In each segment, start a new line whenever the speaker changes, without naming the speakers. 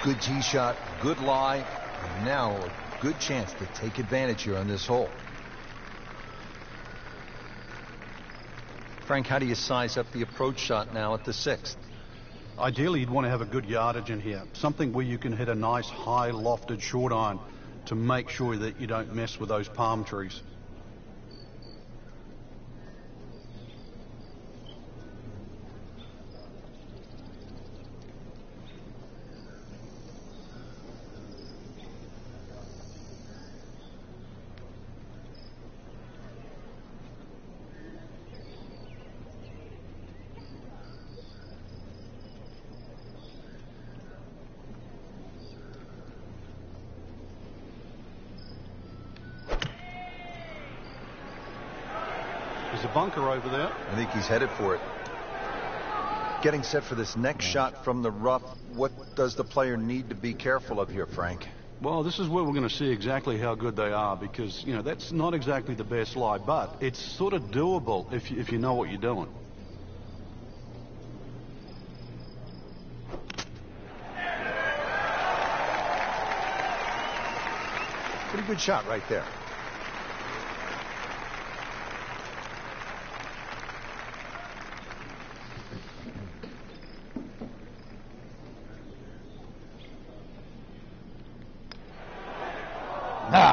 Good tee shot, good lie, and now a good chance to take advantage here on this hole. Frank, how do you size up the approach shot now at the 6th?
Ideally, you'd want to have a good yardage in here. Something where you can hit a nice, high, lofted short iron to make sure that you don't mess with those palm trees. There's a bunker over there.
I think he's headed for it. Getting set for this next shot from the rough. What does the player need to be careful of here, Frank?
Well, this is where we're going to see exactly how good they are, because, you know, that's not exactly the best lie, but it's sort of doable if you know what you're doing.
Pretty good shot right there.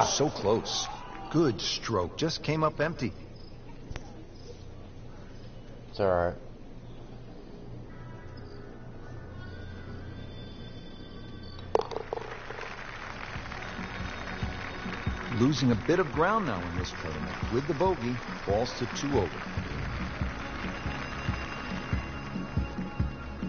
So close. Good stroke. Just came up empty.
It's all right.
Losing a bit of ground now in this tournament. With the bogey, falls to 2 over.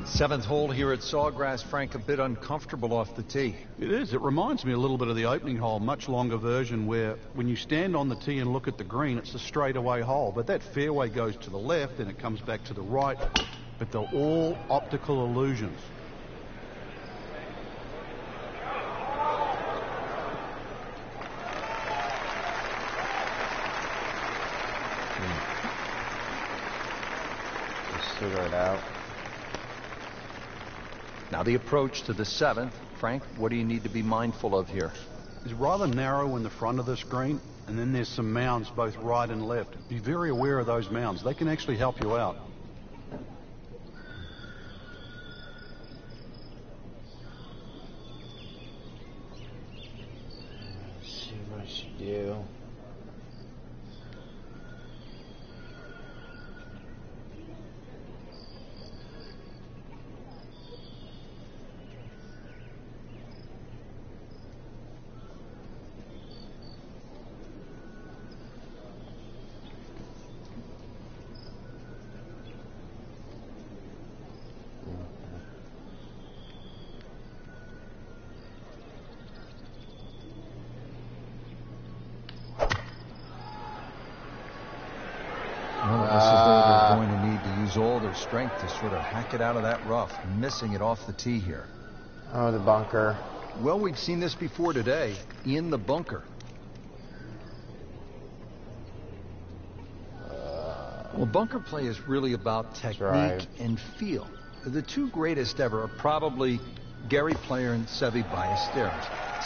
7th hole here at Sawgrass. Frank, a bit uncomfortable off the tee.
It is. It reminds me a little bit of the opening hole, much longer version, where when you stand on the tee and look at the green, it's a straightaway hole. But that fairway goes to the left and it comes back to the right. But they're all optical illusions.
Just figure it out.
Now the approach to the 7th. Frank, what do you need to be mindful of here?
It's rather narrow in the front of this green, and then there's some mounds both right and left. Be very aware of those mounds. They can actually help you out.
Let's see what I should do.
All their strength to sort of hack it out of that rough, missing it off the tee here.
Oh, the bunker.
Well, we've seen this before today, in the bunker. Well, bunker play is really about technique and feel. The two greatest ever are probably Gary Player and Seve Ballesteros.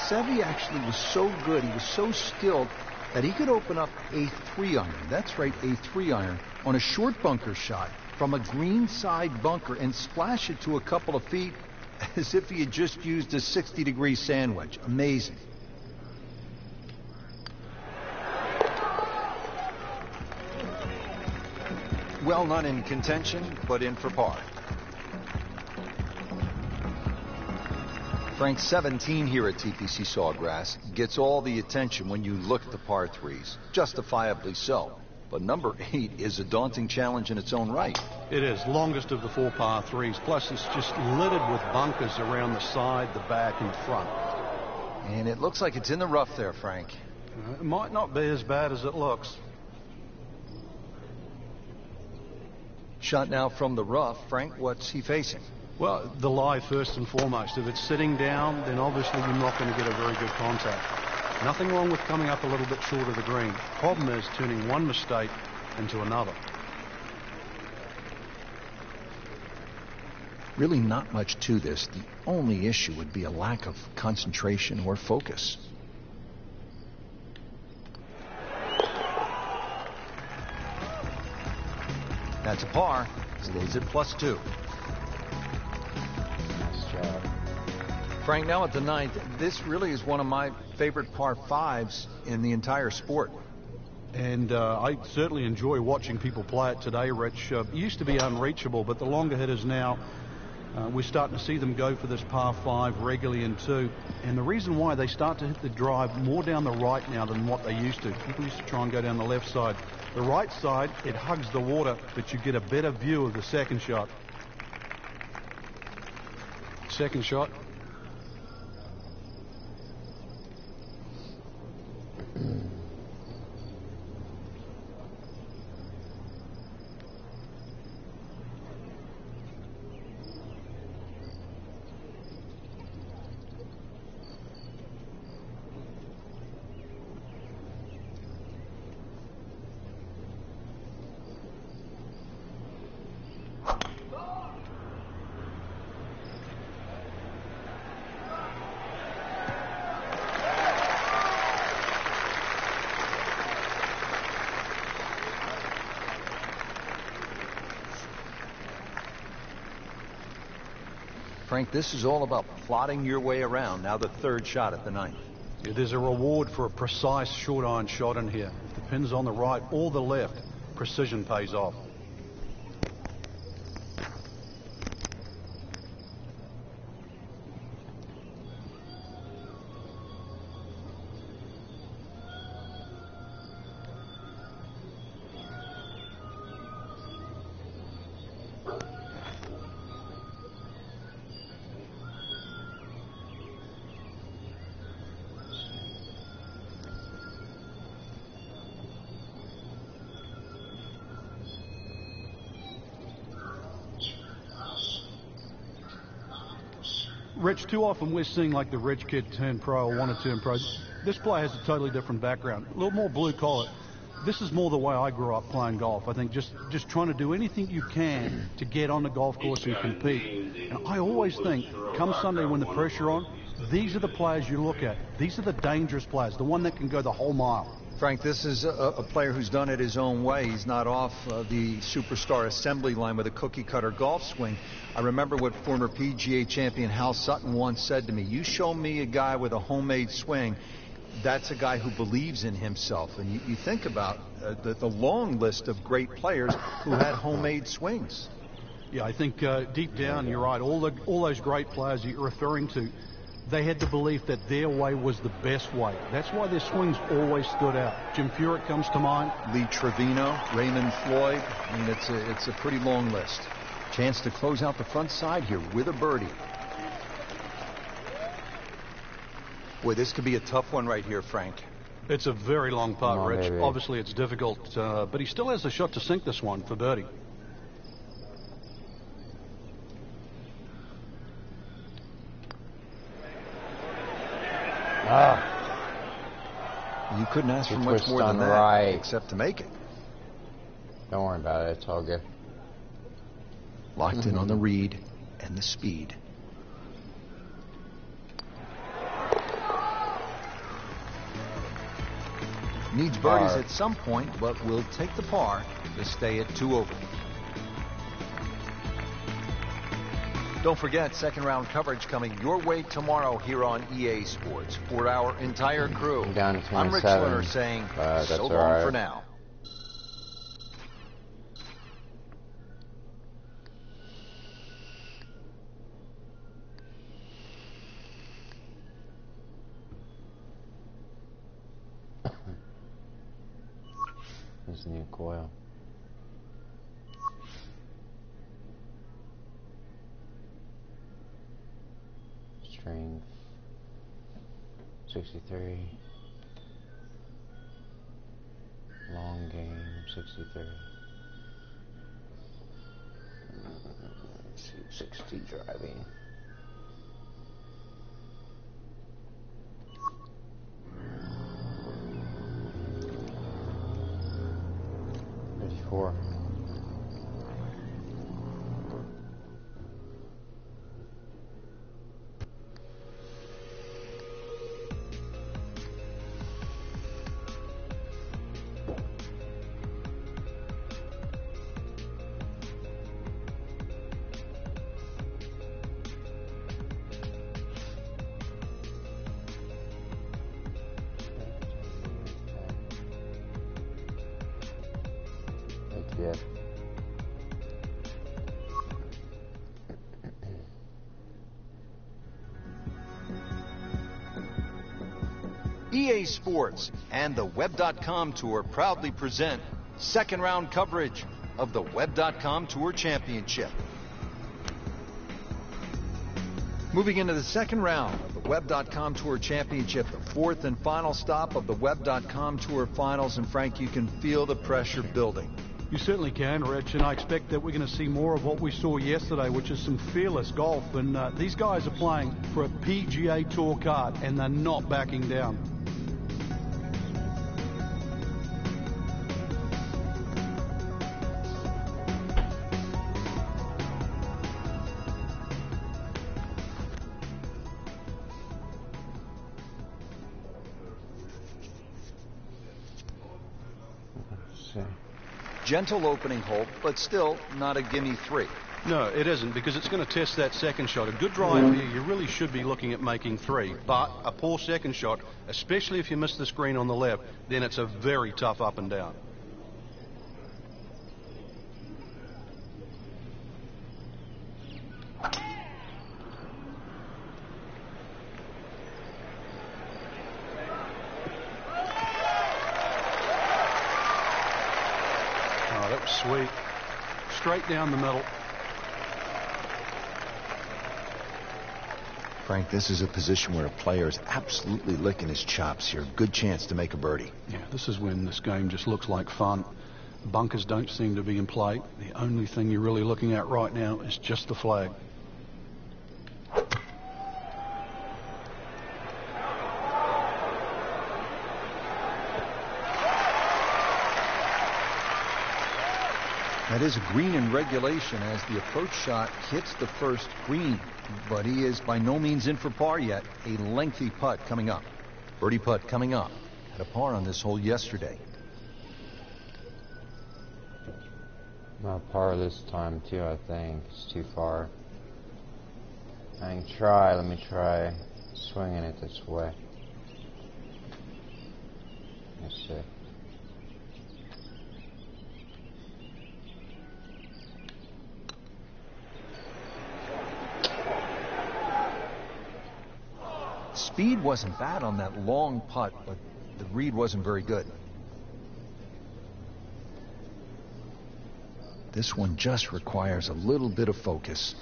Seve actually was so good, he was so skilled, that he could open up a 3-iron. That's right, a 3-iron on a short bunker shot from a greenside bunker and splash it to a couple of feet as if he had just used a 60-degree sandwich. Amazing. Well, not in contention, but in for par. Frank, 17 here at TPC Sawgrass gets all the attention when you look at the par 3s. Justifiably so. But number 8 is a daunting challenge in its own right.
It is. Longest of the 4 par 3s. Plus, it's just littered with bunkers around the side, the back, and front.
And it looks like it's in the rough there, Frank.
It might not be as bad as it looks.
Shot now from the rough. Frank, what's he facing?
Well, the lie first and foremost. If it's sitting down, then obviously you're not going to get a very good contact. Nothing wrong with coming up a little bit short of the green. Problem is turning one mistake into another.
Really not much to this. The only issue would be a lack of concentration or focus. That's a par. Stays at +2.
Nice job.
Frank, now at the 9th, this really is one of my favorite par 5s in the entire sport.
And I certainly enjoy watching people play it today, Rich. It used to be unreachable, but the longer hitters now, we're starting to see them go for this par 5 regularly in 2. And the reason why, they start to hit the drive more down the right now than what they used to. People used to try and go down the left side. The right side, it hugs the water, but you get a better view of the second shot. Second shot.
Frank, this is all about plotting your way around. Now the 3rd shot at the 9th.
Yeah, there's a reward for a precise short iron shot in here. If the pin's on the right or the left, precision pays off. Rich, too often we're seeing like the rich kid turn pro or want to turn pro. This player has a totally different background, a little more blue collar. This is more the way I grew up playing golf. I think just trying to do anything you can to get on the golf course and compete. And I always think, come Sunday when the pressure on, these are the players you look at. These are the dangerous players, the one that can go the whole mile.
Frank, this is a player who's done it his own way. He's not off the superstar assembly line with a cookie-cutter golf swing. I remember what former PGA champion Hal Sutton once said to me, you show me a guy with a homemade swing, that's a guy who believes in himself. And you think about the long list of great players who had homemade swings.
Yeah, I think deep down, you're right. All those great players you're referring to, they had the belief that their way was the best way. That's why their swings always stood out. Jim Furyk comes to mind.
Lee Trevino, Raymond Floyd. I mean, it's a pretty long list. Chance to close out the front side here with a birdie. Boy, this could be a tough one right here, Frank.
It's a very long putt, Rich.
Baby.
Obviously, it's difficult, but he still has a shot to sink this one for birdie.
You couldn't ask for much
twist
more
on
than
the
that,
right.
except to make it.
Don't worry about it. It's all good.
Locked in on the read and the speed. Needs birdies at some point, but will take the par to stay at 2 over. Don't forget, second round coverage coming your way tomorrow here on EA Sports. For our entire crew,
I'm down to
I'm Rich
27,
Lerner saying
that's
so long
all right.
for now.
There's a new coil. Strength 63. Long game 63. 260 driving. championship.
EA Sports and the Web.com Tour proudly present second round coverage of the Web.com Tour Championship. Moving into the second round of the Web.com Tour Championship, the fourth and final stop of the Web.com Tour Finals. And Frank, you can feel the pressure building.
You certainly can, Rich, and I expect that we're going to see more of what we saw yesterday, which is some fearless golf. And these guys are playing for a PGA Tour card, and they're not backing down.
Gentle opening hole, but still not a gimme 3.
No, it isn't, because it's going to test that second shot. A good drive here, you really should be looking at making 3. But a poor second shot, especially if you miss the screen on the left, then it's a very tough up and down. Sweet. Straight down the middle.
Frank, this is a position where a player is absolutely licking his chops here. Good chance to make a birdie.
Yeah, this is when this game just looks like fun. Bunkers don't seem to be in play. The only thing you're really looking at right now is just the flag.
That is a green in regulation as the approach shot hits the first green, but he is by no means in for par yet. A lengthy putt coming up. Birdie putt coming up. Had a par on this hole yesterday.
Not par this time too, I think. It's too far. Let me try swinging it this way. Let's see.
Speed wasn't bad on that long putt, but the read wasn't very good. This one just requires a little bit of focus.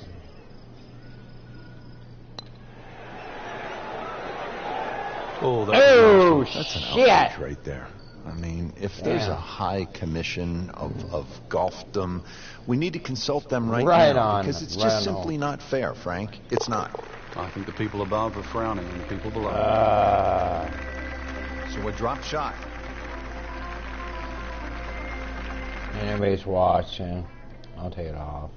Oh, that's an outrage right there. I mean, if there's a high commission of golfdom, we need to consult them right now because it's just simply not fair, Frank. It's not.
I think the people above are frowning and the people below.
So a drop shot.
Anybody's watching, I'll take it off.